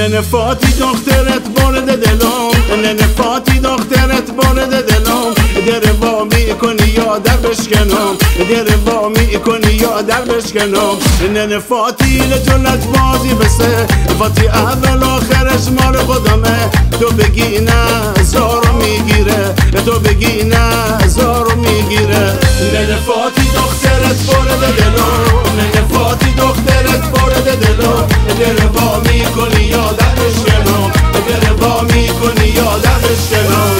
ننه فاتی دخترت وارد دلم، ننه فاتی دخترت وارد دلم، در وا میکنی یا در بشکنم، در وا میکنی یا در بشکنم. ننه فاتی لجلت بازی بسه، فاتی اول آخرش مال خودمه. تو بگی نه زارو میگیره، تو بگی نه زارو میگیره. ننه فاتی دخترت وارد دلم، ننه فاتی دخترت وارد دلم، در وا میکنی یا در بشکنم، در وا میکنی یا در بشکنم.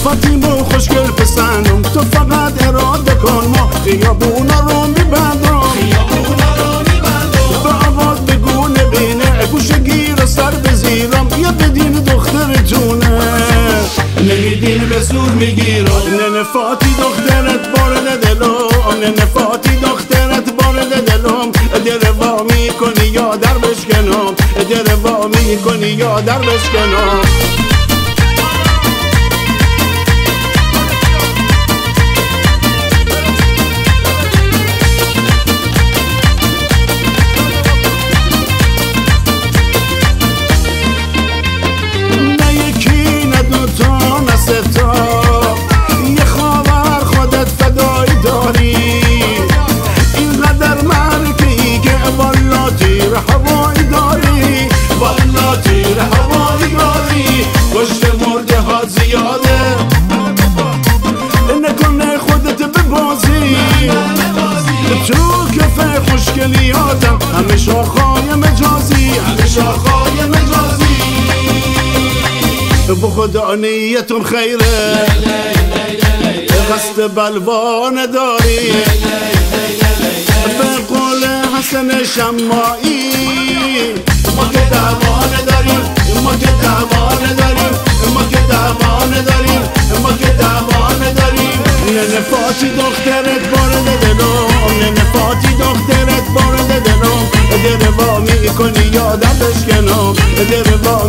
فاطمه خوشگل پسندم، تو فقط اراده کن، ما خیابونا رو میبندم، به آواز بگو نبینه، گوشه گیر سر بزیرم، یا بدین دختر جونه نمیدین به زور میگیرم. ننه فاتی دخترت وارد دلم، ننه فاتی دخترت وارد دلم، در وا میکنی یا در بشکنم، در وا میکنی یا در بشکنم. یه خواهر خودت فدایی داری، اینقدر مرکی که والا تیر هوایی داری، والا تیر هوایی داری. کشت مرده ها زیاده، نکنه خودت ببازی، تو کفه خوشگلیاتم همه شاخهای مجازی، همه شاخهای مجازی. به خدا نیتون خیره، قصد بلوا نداری، به قول حسن شماعی ما که دعوا نداریم، ما که دعوا نداریم، ما که دعوا نداریم، ما که دعوا نداریم. ننه فاتی دخترت وارد دلم، ننه فاتی دخترت وارد دلم، در وا میکنی یا در بشکنم، در وا